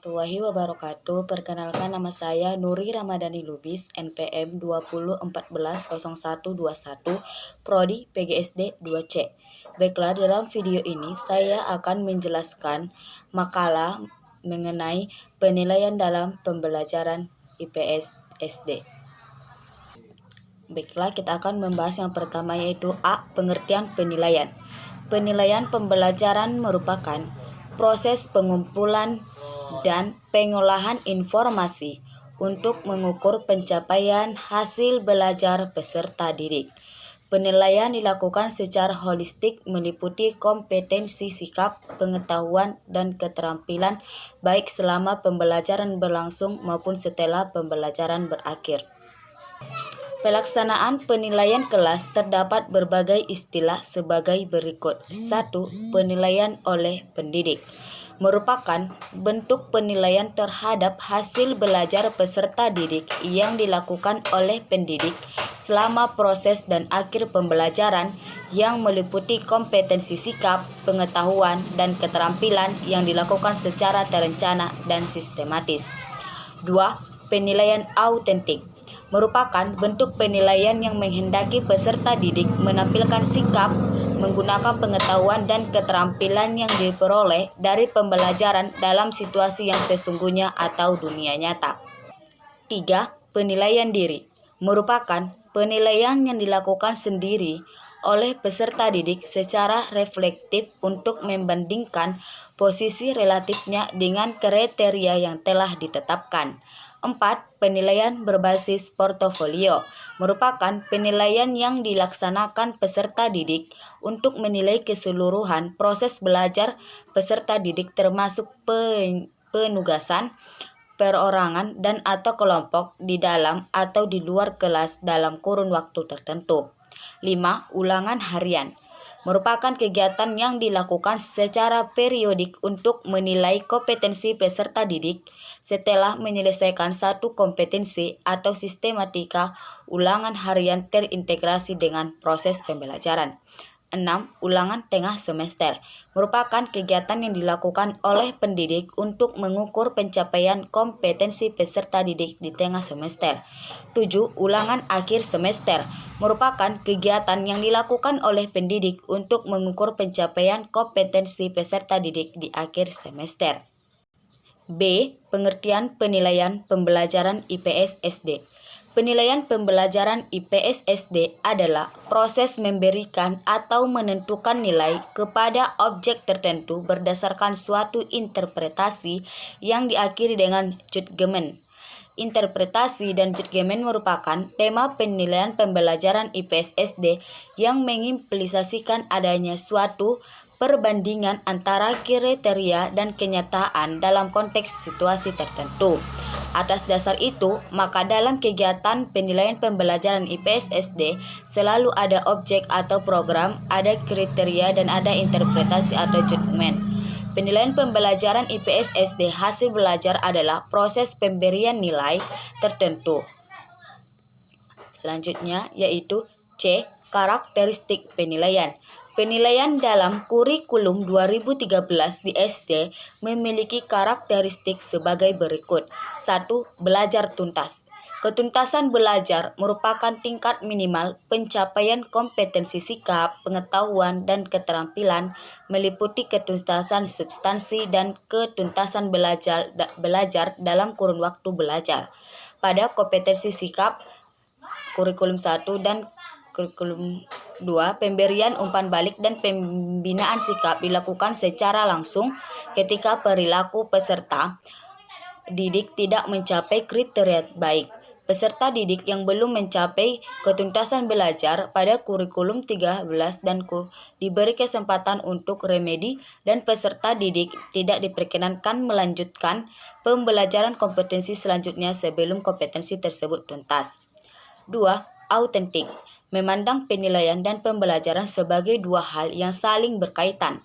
warahmatullahi wabarakatuh. Perkenalkan, nama saya Nuri Ramadhani Lubis, NPM 20140121, Prodi PGSD 2C. Baiklah, dalam video ini saya akan menjelaskan makalah mengenai penilaian dalam pembelajaran IPS SD. Baiklah, kita akan membahas yang pertama, yaitu A. Pengertian penilaian. Penilaian pembelajaran merupakan proses pengumpulan dan pengolahan informasi untuk mengukur pencapaian hasil belajar peserta didik. Penilaian dilakukan secara holistik, meliputi kompetensi, sikap, pengetahuan, dan keterampilan baik selama pembelajaran berlangsung maupun setelah pembelajaran berakhir. Pelaksanaan penilaian kelas terdapat berbagai istilah sebagai berikut. 1. Penilaian oleh pendidik merupakan bentuk penilaian terhadap hasil belajar peserta didik yang dilakukan oleh pendidik selama proses dan akhir pembelajaran, yang meliputi kompetensi, sikap, pengetahuan, dan keterampilan yang dilakukan secara terencana dan sistematis. 2. Penilaian autentik merupakan bentuk penilaian yang menghendaki peserta didik menampilkan sikap, menggunakan pengetahuan dan keterampilan yang diperoleh dari pembelajaran dalam situasi yang sesungguhnya atau dunia nyata. 3. Penilaian diri merupakan penilaian yang dilakukan sendiri oleh peserta didik secara reflektif untuk membandingkan posisi relatifnya dengan kriteria yang telah ditetapkan. 4. Penilaian berbasis portofolio merupakan penilaian yang dilaksanakan peserta didik untuk menilai keseluruhan proses belajar peserta didik, termasuk penugasan, perorangan, dan atau kelompok di dalam atau di luar kelas dalam kurun waktu tertentu. 5. Ulangan harian merupakan kegiatan yang dilakukan secara periodik untuk menilai kompetensi peserta didik setelah menyelesaikan satu kompetensi atau sistematika. Ulangan harian terintegrasi dengan proses pembelajaran. 6. Ulangan tengah semester merupakan kegiatan yang dilakukan oleh pendidik untuk mengukur pencapaian kompetensi peserta didik di tengah semester. 7. Ulangan akhir semester merupakan kegiatan yang dilakukan oleh pendidik untuk mengukur pencapaian kompetensi peserta didik di akhir semester. B. Pengertian penilaian pembelajaran IPS SD. Penilaian pembelajaran IPS SD adalah proses memberikan atau menentukan nilai kepada objek tertentu berdasarkan suatu interpretasi yang diakhiri dengan judgement. Interpretasi dan judgement merupakan tema penilaian pembelajaran IPS SD yang mengimplikasikan adanya suatu perbandingan antara kriteria dan kenyataan dalam konteks situasi tertentu. Atas dasar itu, maka dalam kegiatan penilaian pembelajaran IPS SD selalu ada objek atau program, ada kriteria, dan ada interpretasi atau judgement. Penilaian pembelajaran IPS SD hasil belajar adalah proses pemberian nilai tertentu. Selanjutnya yaitu C. Karakteristik penilaian. Penilaian dalam kurikulum 2013 di SD memiliki karakteristik sebagai berikut. 1. Belajar tuntas. Ketuntasan belajar merupakan tingkat minimal pencapaian kompetensi, sikap, pengetahuan, dan keterampilan, meliputi ketuntasan substansi dan ketuntasan belajar dalam kurun waktu belajar. Pada kompetensi sikap, kurikulum 1 dan kurikulum 2, pemberian umpan balik dan pembinaan sikap dilakukan secara langsung ketika perilaku peserta didik tidak mencapai kriteria baik. Peserta didik yang belum mencapai ketuntasan belajar pada kurikulum 13 dan diberi kesempatan untuk remedi, dan peserta didik tidak diperkenankan melanjutkan pembelajaran kompetensi selanjutnya sebelum kompetensi tersebut tuntas. 2. Autentik memandang penilaian dan pembelajaran sebagai dua hal yang saling berkaitan.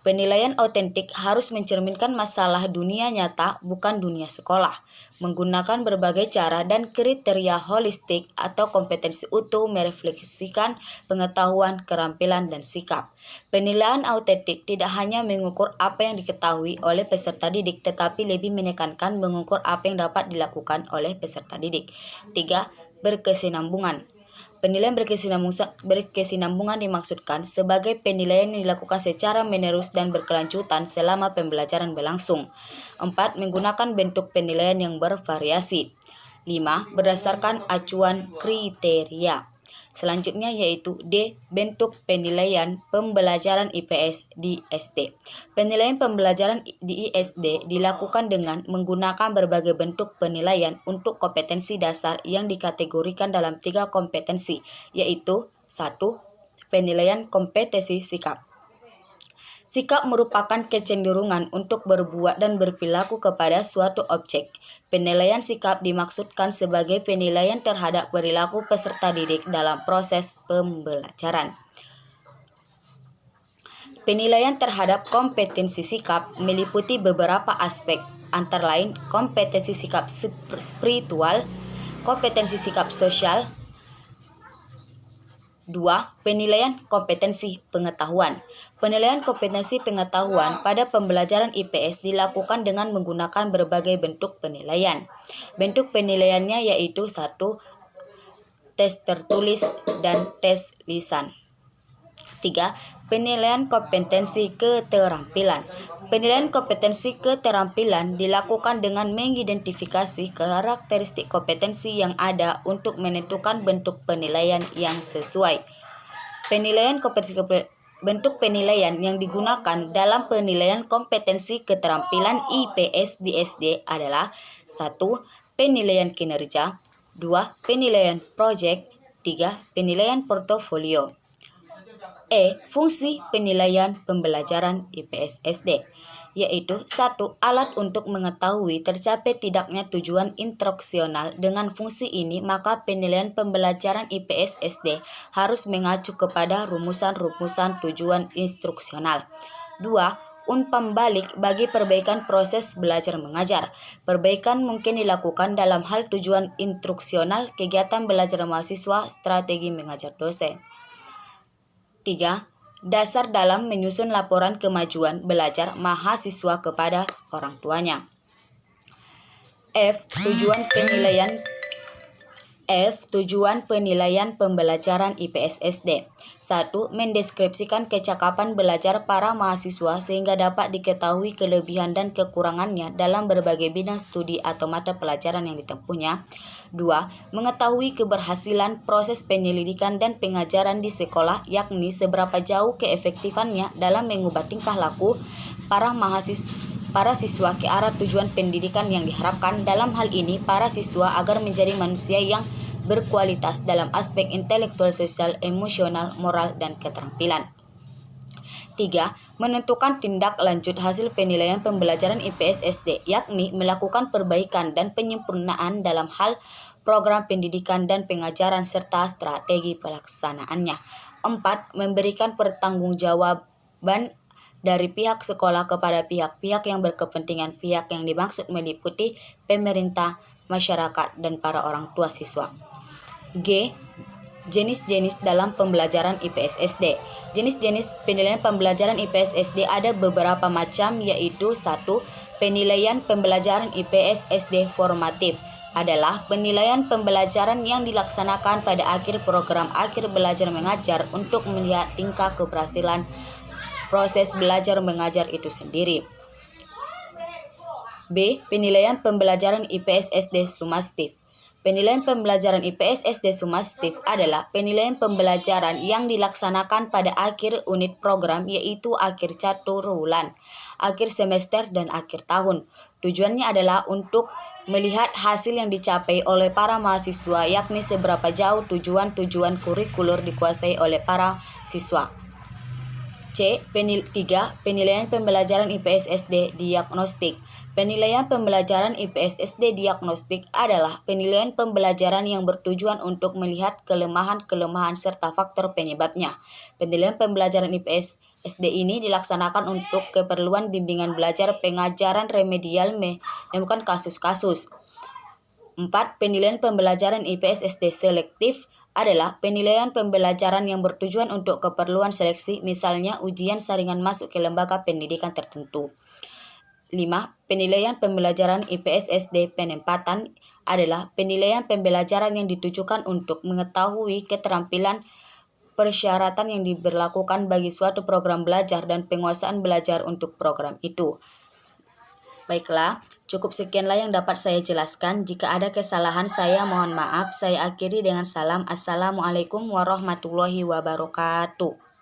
Penilaian autentik harus mencerminkan masalah dunia nyata, bukan dunia sekolah, menggunakan berbagai cara dan kriteria holistik atau kompetensi utuh merefleksikan pengetahuan, keterampilan, dan sikap. Penilaian autentik tidak hanya mengukur apa yang diketahui oleh peserta didik, tetapi lebih menekankan mengukur apa yang dapat dilakukan oleh peserta didik. 3. Berkesinambungan. Penilaian berkesinambungan dimaksudkan sebagai penilaian yang dilakukan secara menerus dan berkelanjutan selama pembelajaran berlangsung. 4. Menggunakan bentuk penilaian yang bervariasi. 5. Berdasarkan acuan kriteria. Selanjutnya yaitu D. Bentuk penilaian pembelajaran IPS di SD. Penilaian pembelajaran di ISD dilakukan dengan menggunakan berbagai bentuk penilaian untuk kompetensi dasar yang dikategorikan dalam 3 kompetensi, yaitu 1. Penilaian kompetensi sikap. Sikap merupakan kecenderungan untuk berbuat dan berperilaku kepada suatu objek. Penilaian sikap dimaksudkan sebagai penilaian terhadap perilaku peserta didik dalam proses pembelajaran. Penilaian terhadap kompetensi sikap meliputi beberapa aspek, antara lain kompetensi sikap spiritual, kompetensi sikap sosial. 2. Penilaian kompetensi pengetahuan. Penilaian kompetensi pengetahuan pada pembelajaran IPS dilakukan dengan menggunakan berbagai bentuk penilaian. Bentuk penilaiannya yaitu 1. Tes tertulis dan tes lisan. 3. Penilaian kompetensi keterampilan. Penilaian kompetensi keterampilan dilakukan dengan mengidentifikasi karakteristik kompetensi yang ada untuk menentukan bentuk penilaian yang sesuai. Bentuk penilaian yang digunakan dalam penilaian kompetensi keterampilan IPS di SD adalah 1. Penilaian kinerja, 2. Penilaian proyek, 3. Penilaian portofolio. Fungsi penilaian pembelajaran IPS SD, yaitu 1. Alat untuk mengetahui tercapai tidaknya tujuan instruksional. Dengan fungsi ini, maka penilaian pembelajaran IPS SD harus mengacu kepada rumusan-rumusan tujuan instruksional. 2. Umpan balik bagi perbaikan proses belajar mengajar. Perbaikan mungkin dilakukan dalam hal tujuan instruksional, kegiatan belajar mahasiswa, strategi mengajar dosen. 3. Dasar dalam menyusun laporan kemajuan belajar mahasiswa kepada orang tuanya. Tujuan penilaian pembelajaran IPS SD. 1. Mendeskripsikan kecakapan belajar para mahasiswa sehingga dapat diketahui kelebihan dan kekurangannya dalam berbagai bidang studi atau mata pelajaran yang ditempuhnya. 2. Mengetahui keberhasilan proses penyelidikan dan pengajaran di sekolah, yakni seberapa jauh keefektifannya dalam mengubah tingkah laku para siswa ke arah tujuan pendidikan yang diharapkan. Dalam hal ini, para siswa agar menjadi manusia yang berkualitas dalam aspek intelektual, sosial, emosional, moral, dan keterampilan. 3. Menentukan tindak lanjut hasil penilaian pembelajaran IPS SD, yakni melakukan perbaikan dan penyempurnaan dalam hal program pendidikan dan pengajaran serta strategi pelaksanaannya. 4. Memberikan pertanggungjawaban dari pihak sekolah kepada pihak-pihak yang berkepentingan. Pihak yang dimaksud meliputi pemerintah, masyarakat, dan para orang tua siswa. G. Jenis-jenis dalam pembelajaran IPS SD. Jenis-jenis penilaian pembelajaran IPS SD ada beberapa macam, yaitu 1. Penilaian pembelajaran IPS SD formatif adalah penilaian pembelajaran yang dilaksanakan pada akhir program akhir belajar mengajar untuk melihat tingkat keberhasilan proses belajar mengajar itu sendiri. B. Penilaian pembelajaran IPS SD sumastif. Penilaian pembelajaran IPS SD sumastif adalah penilaian pembelajaran yang dilaksanakan pada akhir unit program, yaitu akhir caturulan, akhir semester, dan akhir tahun. Tujuannya adalah untuk melihat hasil yang dicapai oleh para mahasiswa, yakni seberapa jauh tujuan-tujuan kurikulur dikuasai oleh para siswa. 3. Penilaian pembelajaran IPS SD diagnostik. Penilaian pembelajaran IPS SD diagnostik adalah penilaian pembelajaran yang bertujuan untuk melihat kelemahan-kelemahan serta faktor penyebabnya. Penilaian pembelajaran IPS SD ini dilaksanakan untuk keperluan bimbingan belajar pengajaran remedial menemukan kasus-kasus. 4. Penilaian pembelajaran IPS SD selektif adalah penilaian pembelajaran yang bertujuan untuk keperluan seleksi, misalnya ujian saringan masuk ke lembaga pendidikan tertentu. 5. Penilaian pembelajaran IPS SD penempatan adalah penilaian pembelajaran yang ditujukan untuk mengetahui keterampilan persyaratan yang diberlakukan bagi suatu program belajar dan penguasaan belajar untuk program itu. Baiklah, cukup sekianlah yang dapat saya jelaskan. Jika ada kesalahan saya mohon maaf. Saya akhiri dengan salam. Assalamualaikum warahmatullahi wabarakatuh.